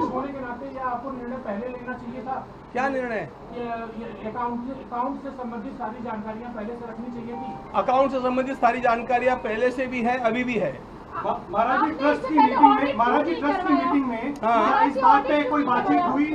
होने के नाते या आपको निर्णय पहले लेना चाहिए था? क्या निर्णय? अकाउंट से संबंधित सारी जानकारियां पहले से रखनी चाहिए थी। अकाउंट से संबंधित सारी जानकारियां पहले से भी है, अभी भी है। महाराज जी ट्रस्ट की मीटिंग में इस बात पे कोई बातचीत हुई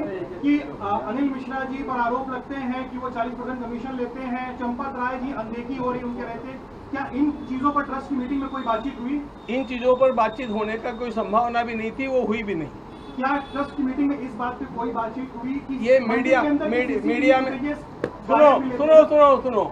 कि अनिल मिश्रा जी पर आरोप लगते हैं कि वो 40% कमीशन लेते हैं, चंपत राय जी अनदेखी हो रही उनके रहते, क्या इन चीजों पर ट्रस्ट की मीटिंग में कोई बातचीत हुई? इन चीजों पर बातचीत होने का कोई संभावना भी नहीं थी, वो हुई भी नहीं। क्या ट्रस्ट की मीटिंग में इस बात पे कोई बातचीत हुई कि ये मीडिया में सुनो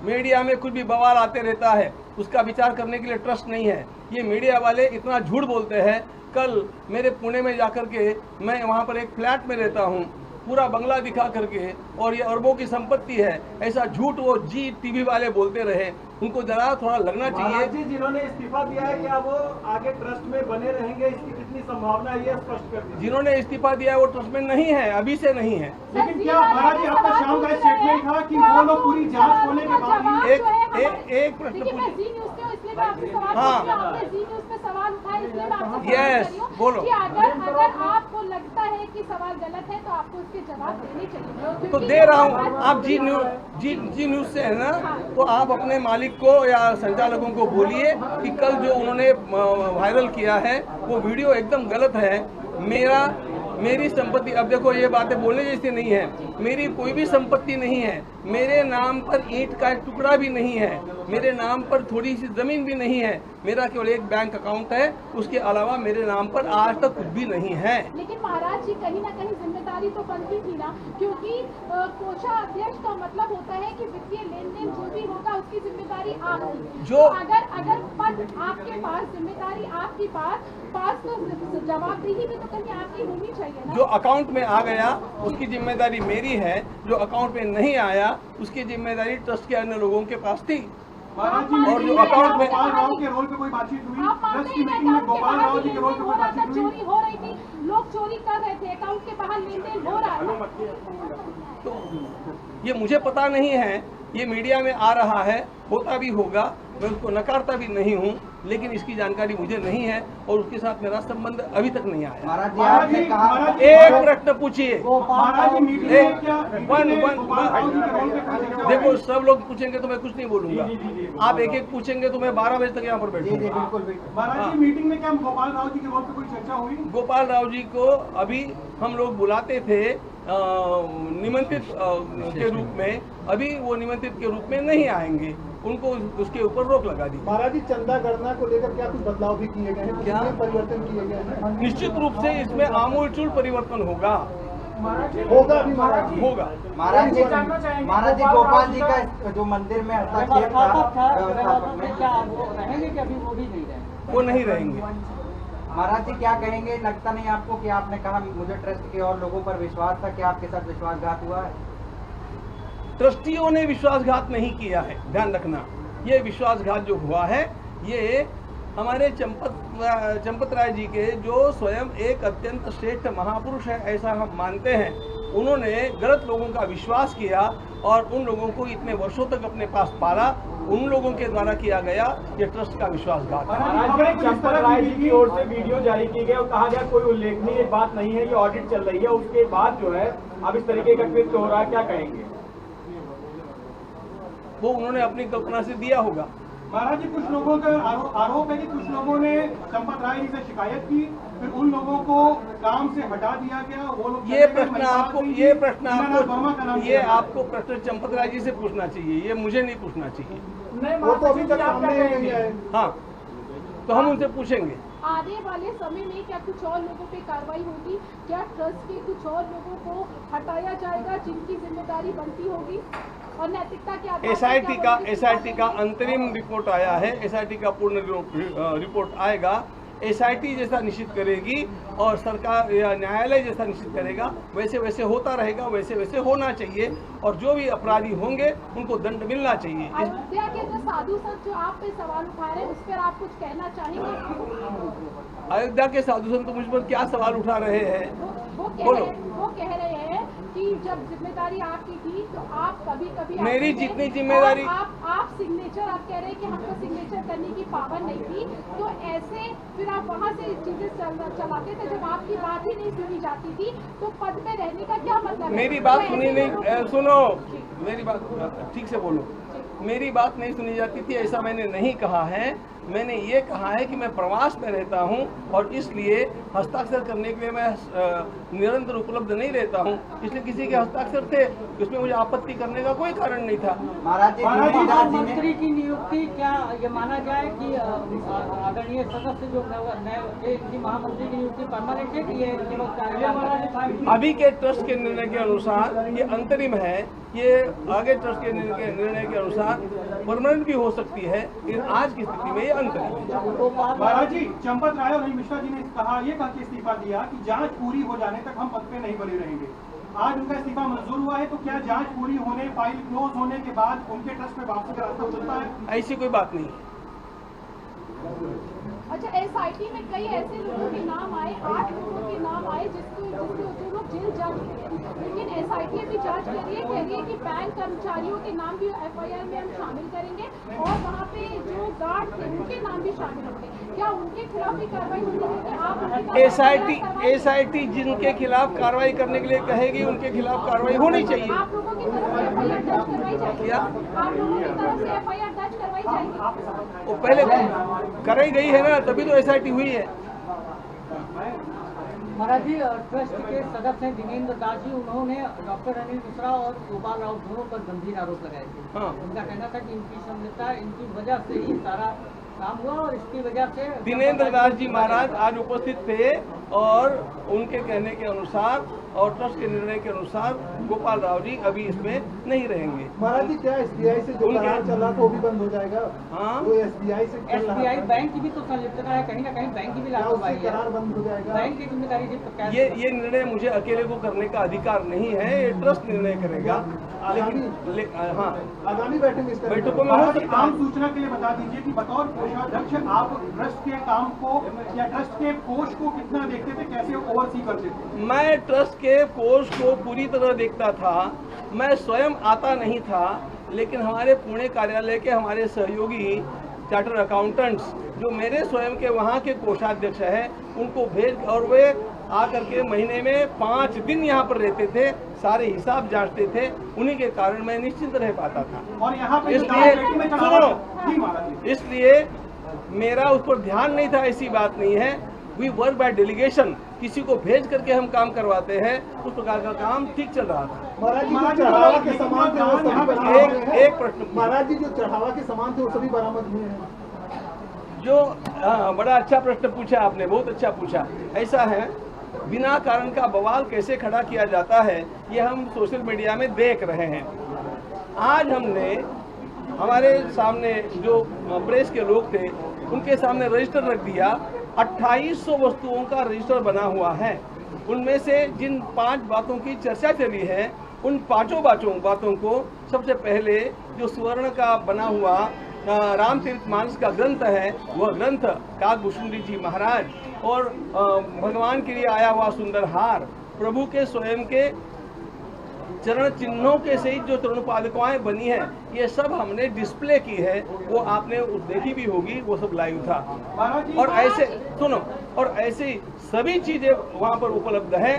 मीडिया में कुछ भी बवाल आते रहता है, उसका विचार करने के लिए ट्रस्ट नहीं है। ये मीडिया वाले इतना झूठ बोलते हैं। कल मेरे पुणे में जाकर के मैं वहाँ पर एक फ्लैट में रहता हूँ, पूरा बंगला दिखा करके, और ये अरबों की संपत्ति है, ऐसा झूठ वो जी टीवी वाले बोलते रहे। उनको जरा थोड़ा लगना चाहिए। जिन्होंने इस्तीफा दिया है, क्या वो आगे ट्रस्ट में बने रहेंगे? इसकी कितनी संभावना है, ये स्पष्ट कर दीजिए। जिन्होंने इस्तीफा दिया है वो ट्रस्ट में नहीं है, अभी से नहीं है। लेकिन क्या महाराज जी आपका शाम का स्टेटमेंट था कि वो लोग पूरी जांच होने के बाद एक प्रश्न यस बोलो। अगर आपको लगता है कि सवाल गलत है तो आपको उसके जवाब देने चाहिए। तो दे रहा हूँ। आप जी न्यूज से है ना, तो आप अपने मालिक को या संचालकों को बोलिए कि कल जो उन्होंने वायरल किया है वो वीडियो एकदम गलत है। मेरी संपत्ति, अब देखो ये बातें बोलने जैसी नहीं है। मेरी कोई भी संपत्ति नहीं है, मेरे नाम पर ईंट का एक टुकड़ा भी नहीं है, मेरे नाम पर थोड़ी सी जमीन भी नहीं है। मेरा केवल एक बैंक अकाउंट है, उसके अलावा मेरे नाम पर आज तक कुछ भी नहीं है। लेकिन महाराज जी कहीं ना कहीं जिम्मेदारी तो बनती थी ना, क्योंकि कोषाध्यक्ष का मतलब होता है कि वित्तीय लेन देन जो भी होगा उसकी जिम्मेदारी आपकी। जो अगर पद आपके पास, जिम्मेदारी आपकी पास तो जवाबदेही भी तो कहीं आपकी होनी चाहिए ना। जो अकाउंट में आ गया उसकी जिम्मेदारी मेरी है, जो अकाउंट में नहीं आया उसकी जिम्मेदारी ट्रस्ट के अन्य लोगों के पास थी। और जो अकाउंट में गोपाल राव के रोल पे कोई बातचीत हुई? ट्रस्ट की मीटिंग में गोपाल राव जी के रोल पे कोई बातचीत हुई? चोरी हो रही थी, लोग चोरी कर रहे थे, अकाउंट के बाहर लेन देन हो रहा है। तो ये मुझे पता नहीं है, ये मीडिया में आ रहा है, होता भी होगा, मैं उसको नकारता भी नहीं हूँ, लेकिन इसकी जानकारी मुझे नहीं है और उसके साथ मेरा संबंध अभी तक नहीं आया। महाराज जी एक प्रश्न पूछिए। देखो सब लोग पूछेंगे तो मैं कुछ नहीं बोलूंगा, आप एक एक पूछेंगे तो मैं 12 बजे तक यहाँ पर बैठूंगा। महाराज जी मीटिंग में क्या गोपाल राव जी के रोल पे कोई चर्चा हुई? गोपाल राव जी को अभी हम लोग बुलाते थे निमंत्रित के रूप में, अभी वो निमंत्रित के रूप में नहीं आएंगे, उनको उसके ऊपर रोक लगा दी। महाराज जी चंदा गणना को लेकर क्या कुछ बदलाव भी किए गए हैं? क्या परिवर्तन किए गए हैं? निश्चित रूप से इसमें आमूलचूल परिवर्तन होगा। होगा भी महाराज जी। होगा। महाराज जी गोपाल जी का जो मंदिर में हस्ताक्षेप था, रहेंगे कि अभी वो भी नहीं रहेंगे? वो नहीं रहेंगे। महाराज जी क्या कहेंगे? लगता नहीं आपको कि आपने कहा मुझे ट्रस्ट के और लोगों पर विश्वास था, कि आपके साथ विश्वासघात हुआ है? ट्रस्टियों ने विश्वासघात नहीं किया है, ध्यान रखना। ये विश्वासघात जो हुआ है ये हमारे चंपत राय जी के, जो स्वयं एक अत्यंत श्रेष्ठ महापुरुष है ऐसा हम मानते हैं, उन्होंने गलत लोगों का विश्वास किया और उन लोगों को इतने वर्षों तक अपने पास पाला, उन लोगों के द्वारा किया गया ये ट्रस्ट का विश्वासघात। चंपत राय जी की ओर से वीडियो जारी की गई और कहा गया कोई उल्लेखनीय बात नहीं है, ये ऑडिट चल रही है, उसके बाद जो है अब इस तरीके का कृत्य हो रहा है, क्या कहेंगे? वो उन्होंने अपनी कल्पना से दिया होगा। महाराज जी कुछ लोगों का आरोप है कि कुछ लोगों ने चंपत राय जी से शिकायत की, फिर उन लोगों को काम से हटा दिया गया, वो लोग ये प्रश्न आपको प्रश्न चंपत राय जी से पूछना चाहिए, ये मुझे नहीं पूछना चाहिए। वो तो अभी तक सामने नहीं आए। हाँ, तो हम उनसे पूछेंगे। आने वाले समय में क्या कुछ और लोगों पे कार्रवाई होगी? क्या ट्रस्ट के कुछ और लोगों को हटाया जाएगा जिनकी जिम्मेदारी बनती होगी और नैतिकता के आधार पर? एसआईटी का अंतरिम रिपोर्ट आया है, एसआईटी का पूर्ण रिपोर्ट आएगा। एसआईटी जैसा निश्चित करेगी और सरकार या न्यायालय जैसा निश्चित करेगा, वैसे वैसे होता रहेगा, वैसे वैसे होना चाहिए और जो भी अपराधी होंगे उनको दंड मिलना चाहिए। अयोध्या के जो साधु संत जो आप पे सवाल उठा रहे हैं उस पर आप कुछ कहना चाहेंगे? अयोध्या के साधु संत मुझ पर क्या सवाल उठा रहे हैं? वो कह रहे हैं कि जब जिम्मेदारी आपकी थी तो आप कभी मेरी जितनी जिम्मेदारी आप सिग्नेचर आप कह रहे हैं कि हमको सिग्नेचर करने की पावर नहीं थी, तो ऐसे फिर आप वहाँ से चीजें चलाते थे। जब आपकी बात ही नहीं सुनी जाती थी तो पद पे रहने का क्या मतलब है? मेरी बात सुनी नहीं, सुनो मेरी बात ठीक से बोलो। मेरी बात नहीं सुनी जाती थी ऐसा मैंने नहीं कहा है। मैंने ये कहा है कि मैं प्रवास में रहता हूं और इसलिए हस्ताक्षर करने के लिए मैं निरंतर उपलब्ध नहीं रहता हूं, इसलिए किसी के हस्ताक्षर थे उसमें मुझे आपत्ति करने का कोई कारण नहीं था। महाराज जी मंत्री की नियुक्ति क्या ये माना जाए कि आदरणीय सदस्य जो नए महामंत्री की नियुक्ति परमानेंट है कि ये केवल अभी के ट्रस्ट के निर्णय के अनुसार ये अंतरिम है, ये आगे ट्रस्ट के निर्णय के अनुसार परमानेंट भी हो सकती है, लेकिन आज की स्थिति में ये अंतरिम है। महाराज जी, चंपत राय और अनिल मिश्रा जी ने ये कहा कि इस्तीफा दिया कि जांच पूरी हो जाने तक हम पद पे नहीं बने रहेंगे। आज उनका इस्तीफा मंजूर हुआ है, तो क्या जांच पूरी होने, फाइल क्लोज होने के बाद उनके ट्रस्ट में वापसी का रास्ता खुलता है? ऐसी कोई बात नहीं। अच्छा, एसआईटी में कई ऐसे लोगों के नाम आए, 8 लोगों के नाम आए जिसको जो लोग जेल जा चुके हैं, लेकिन एसआईटी भी जांच कर रही है, कह रही है कि बैंक कर्मचारियों के नाम भी एफआईआर में हम शामिल करेंगे और वहाँ पे जो गार्ड थे उनके नाम भी शामिल होंगे। क्या उनके खिलाफ भी कार्रवाई होगी? एसआईटी जिनके खिलाफ कार्रवाई करने के लिए कहेगी उनके खिलाफ कार्रवाई होनी चाहिए। आप लोगों की तरफ से एफआईआर दर्ज करवाई जाएगी? आप लोगों की तरफ से एफआईआर दर्ज करवाई जाएगी? वो पहले कराई गई है ना, तभी तो एसआईटी हुई है। महाराज जी, ट्रस्ट के सदस्य हैं दिनेंद्र दास जी, उन्होंने डॉक्टर अनिल मिश्रा और गोपाल राव दोनों पर गंभीर आरोप लगाए थे। हाँ। उनका कहना था कि इनकी संलिप्तता, इनकी वजह से ही सारा काम हुआ और इसकी वजह से दिनेंद्र दास जी महाराज आज उपस्थित थे और उनके कहने के अनुसार और ट्रस्ट के निर्णय के अनुसार गोपाल राव जी अभी इसमें नहीं रहेंगे। महाराज जी, क्या एसबीआई से जो करार चल रहा था वो भी बंद हो जाएगा? हाँ, वो एसबीआई से चल रहा एसबीआई था, बैंक की भी तो संलिप्तता है, कहीं ना कहीं बैंक की भी क्या लापरवाही उससे है। करार बंद हो जाएगा? बैंक की जिम्मेदारी थी। ये निर्णय मुझे अकेले को करने का अधिकार नहीं है, ये ट्रस्ट निर्णय करेगा। हाँ, आगामी बैठक में इसका बैठकों में हो महाराज जी, सकता आम है। सूचना के लिए बता दीजिए कि बतौर कोषाध्यक्ष आप ट्रस्ट के काम को या ट्रस्ट के कोष को कितना देखते थे, कैसे ओवरसी करते थे? मैं ट्रस्ट के कोष को पूरी तरह देखता था। मैं स्वयं आता नहीं था, लेकिन हमारे पुणे कार्यालय के हमारे सहयोगी चार्टर्ड अकाउंटेंट्स जो मेरे स्वयं के वहाँ के कोषाध्यक्ष हैं उनको भेज, और वे आकर के महीने में 5 दिन यहाँ पर रहते थे, सारे हिसाब जांचते थे, उन्हीं के कारण मैं निश्चिंत रह पाता था। और यहाँ पे इसलिए सुनो, इसलिए मेरा उस पर ध्यान नहीं था, ऐसी बात नहीं है। वी वर्क बाय डेलीगेशन, किसी को भेज करके हम काम करवाते हैं, उस प्रकार का काम ठीक चल रहा था। महाराज जी, जो चढ़ावा के सामान थे वो सभी बरामद हुए हैं? एक प्रश्न, महाराज जी, जो चढ़ावा के सामान थे वो सभी बरामद हुए हैं? जो बड़ा अच्छा प्रश्न पूछा आपने, बहुत अच्छा पूछा। ऐसा है, बिना कारण का बवाल कैसे खड़ा किया जाता है ये हम सोशल मीडिया में देख रहे हैं। आज हमने हमारे सामने जो प्रेस के लोग थे उनके सामने रजिस्टर रख दिया। 2800 वस्तुओं का रजिस्टर बना हुआ है। उनमें से जिन 5 बातों की चर्चा चली है उन 5 बातों को सबसे पहले जो स्वर्ण का बना हुआ रामचरितमानस का ग्रंथ है, वह ग्रंथ काकभूषुंडी जी महाराज और भगवान के लिए आया हुआ सुंदर हार, प्रभु के स्वयं के चरण चिन्हों के सहित जो चरण पादुकाएं बनी है, ये सब हमने डिस्प्ले की है। वो आपने देखी भी होगी, वो सब लाइव था। और ऐसे सुनो, और ऐसी सभी चीजें वहाँ पर उपलब्ध है।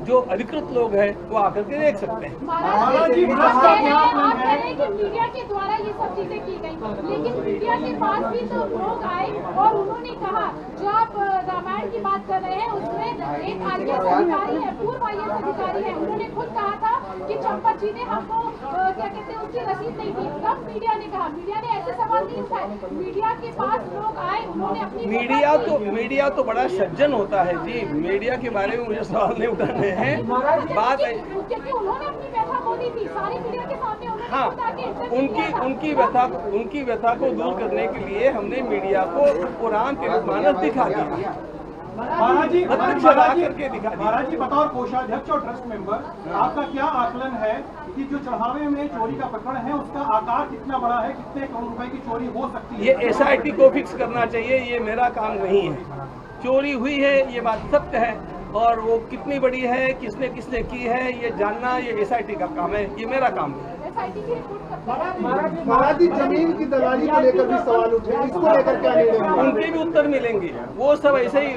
जो अधिकृत लोग हैं वो आकर के देख सकते हैं। महाराज जी, आप कह रहे हैं कि मीडिया के द्वारा ये सब चीजें की गई, लेकिन मीडिया के पास भी तो लोग आए और उन्होंने कहा, जो आप रामायण की बात कर रहे हैं उसमें एक IAS अधिकारी है, पूर्व IAS अधिकारी है, उन्होंने खुद कहा था कि चंपत जी ने हमको क्या कहते हैं उसकी रसीद नहीं दी। तब मीडिया ने कहा, मीडिया ने ऐसे सवाल नहीं उठाए। मीडिया के पास लोग आए, उन्होंने अपनी मीडिया तो बड़ा सज्जन होता है जी। मीडिया के बारे में मुझे सवाल नहीं उठाने हैं। बात है क्योंकि उन्होंने अपनी व्यथा बोली थी सारी मीडिया के सामने। हाँ, उनकी व्यथा को दूर करने के लिए हमने मीडिया को पुराण के मानस दिखा दिया। महाराज जी, करके दिखा दिया। महाराज जी, बतौर कोषाध्यक्ष और ट्रस्ट मेंबर आपका क्या आकलन है कि जो चढ़ावे में चोरी का प्रकरण है उसका आकार कितना बड़ा है, कितने करोड़ रुपए की चोरी हो सकती है? ये SIT को फिक्स करना चाहिए, ये मेरा काम नहीं है। चोरी हुई है ये बात सत्य है, और वो कितनी बड़ी है, किसने किसने की है, ये जानना ये SIT का काम है, ये मेरा काम है। SIT की रिपोर्ट कब तक? महाराज जी, जमीन की दलाली को लेकर भी सवाल उठे, इसको लेकर क्या निर्णय होगा? उनके भी उत्तर मिलेंगे, वो सब ऐसे ही।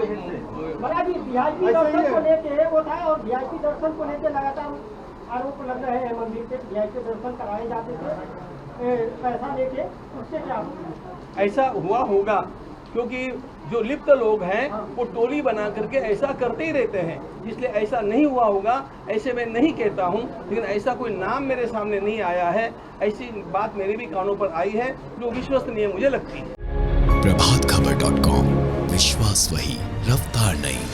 महाराज जी, वीआईपी दर्शन को लेके वो था और वीआईपी दर्शन को लेके लगातार आरोप लग रहे हैं मंदिर पे, वीआईपी दर्शन कराए जाते थे पैसा लेके, उससे क्या? ऐसा हुआ होगा क्योंकि जो लिप्त लोग हैं वो टोली बना करके ऐसा करते ही रहते हैं, इसलिए ऐसा नहीं हुआ होगा ऐसे मैं नहीं कहता हूं, लेकिन ऐसा कोई नाम मेरे सामने नहीं आया है। ऐसी बात मेरे भी कानों पर आई है जो विश्वसनीय मुझे लगती है। प्रभातखबर.com, विश्वास वही, रफ्तार नहीं।